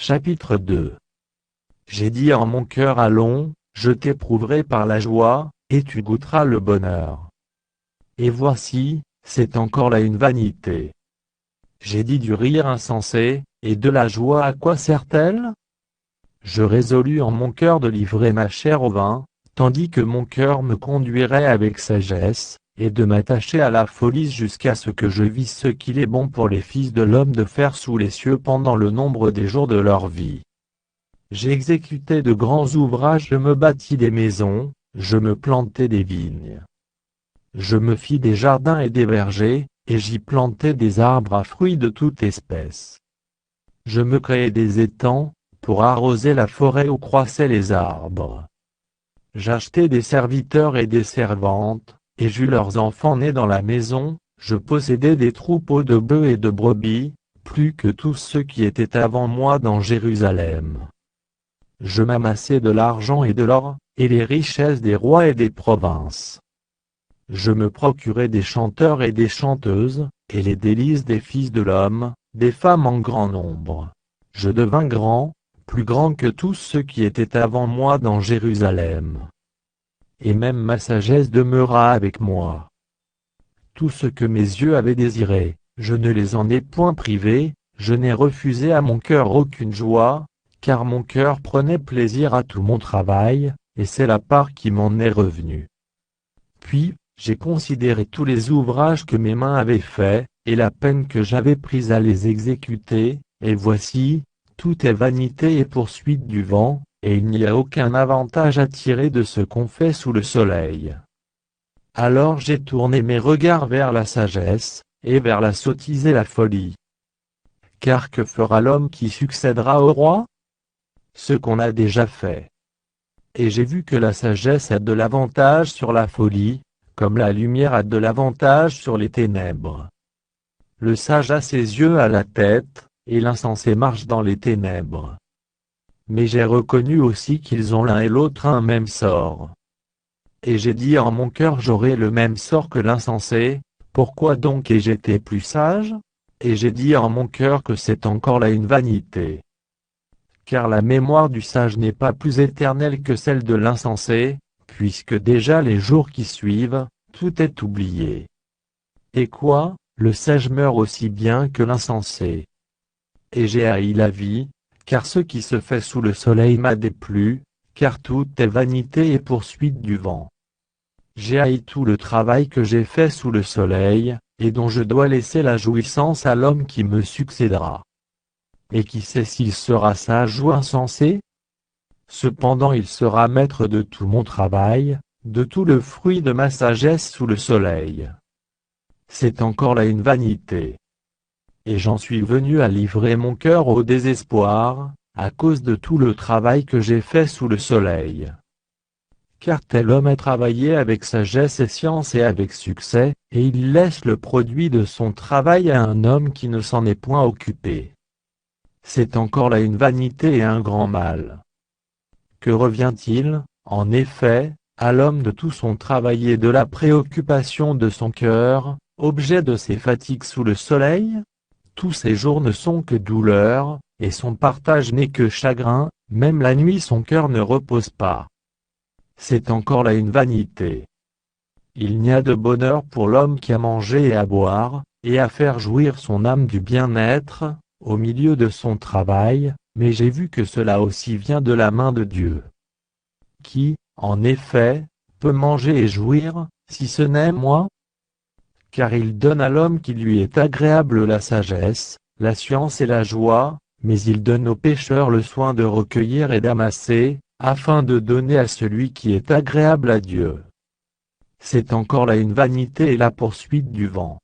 Chapitre 2. J'ai dit en mon cœur allons, je t'éprouverai par la joie, et tu goûteras le bonheur. Et voici, c'est encore là une vanité. J'ai dit du rire insensé, et de la joie à quoi sert-elle? Je résolus en mon cœur de livrer ma chair au vin, tandis que mon cœur me conduirait avec sagesse, et de m'attacher à la folie jusqu'à ce que je visse ce qu'il est bon pour les fils de l'homme de faire sous les cieux pendant le nombre des jours de leur vie. J'exécutai de grands ouvrages, je me bâtis des maisons, je me plantai des vignes. Je me fis des jardins et des vergers, et j'y plantai des arbres à fruits de toute espèce. Je me créai des étangs, pour arroser la forêt où croissaient les arbres. J'achetai des serviteurs et des servantes, et j'eus leurs enfants nés dans la maison, je possédais des troupeaux de bœufs et de brebis, plus que tous ceux qui étaient avant moi dans Jérusalem. Je m'amassai de l'argent et de l'or, et les richesses des rois et des provinces. Je me procurai des chanteurs et des chanteuses, et les délices des fils de l'homme, des femmes en grand nombre. Je devins grand, plus grand que tous ceux qui étaient avant moi dans Jérusalem. Et même ma sagesse demeura avec moi. Tout ce que mes yeux avaient désiré, je ne les en ai point privés, je n'ai refusé à mon cœur aucune joie, car mon cœur prenait plaisir à tout mon travail, et c'est la part qui m'en est revenue. Puis, j'ai considéré tous les ouvrages que mes mains avaient faits, et la peine que j'avais prise à les exécuter, et voici, tout est vanité et poursuite du vent, et il n'y a aucun avantage à tirer de ce qu'on fait sous le soleil. Alors j'ai tourné mes regards vers la sagesse, et vers la sottise et la folie. Car que fera l'homme qui succédera au roi? Ce qu'on a déjà fait. Et j'ai vu que la sagesse a de l'avantage sur la folie, comme la lumière a de l'avantage sur les ténèbres. Le sage a ses yeux à la tête, et l'insensé marche dans les ténèbres. Mais j'ai reconnu aussi qu'ils ont l'un et l'autre un même sort. Et j'ai dit en mon cœur j'aurai le même sort que l'insensé, pourquoi donc ai-je été plus sage? Et j'ai dit en mon cœur que c'est encore là une vanité. Car la mémoire du sage n'est pas plus éternelle que celle de l'insensé, puisque déjà les jours qui suivent, tout est oublié. Et quoi, le sage meurt aussi bien que l'insensé. Et j'ai haï la vie, car ce qui se fait sous le soleil m'a déplu, car tout est vanité et poursuite du vent. J'ai haï tout le travail que j'ai fait sous le soleil, et dont je dois laisser la jouissance à l'homme qui me succédera. Et qui sait s'il sera sage ou insensé? Cependant il sera maître de tout mon travail, de tout le fruit de ma sagesse sous le soleil. C'est encore là une vanité. Et j'en suis venu à livrer mon cœur au désespoir, à cause de tout le travail que j'ai fait sous le soleil. Car tel homme a travaillé avec sagesse et science et avec succès, et il laisse le produit de son travail à un homme qui ne s'en est point occupé. C'est encore là une vanité et un grand mal. Que revient-il, en effet, à l'homme de tout son travail et de la préoccupation de son cœur, objet de ses fatigues sous le soleil? Tous ses jours ne sont que douleur, et son partage n'est que chagrin, même la nuit son cœur ne repose pas. C'est encore là une vanité. Il n'y a de bonheur pour l'homme qu'à manger et à boire, et à faire jouir son âme du bien-être, au milieu de son travail, mais j'ai vu que cela aussi vient de la main de Dieu. Qui, en effet, peut manger et jouir, si ce n'est moi? Car il donne à l'homme qui lui est agréable la sagesse, la science et la joie, mais il donne aux pécheurs le soin de recueillir et d'amasser, afin de donner à celui qui est agréable à Dieu. C'est encore là une vanité et la poursuite du vent.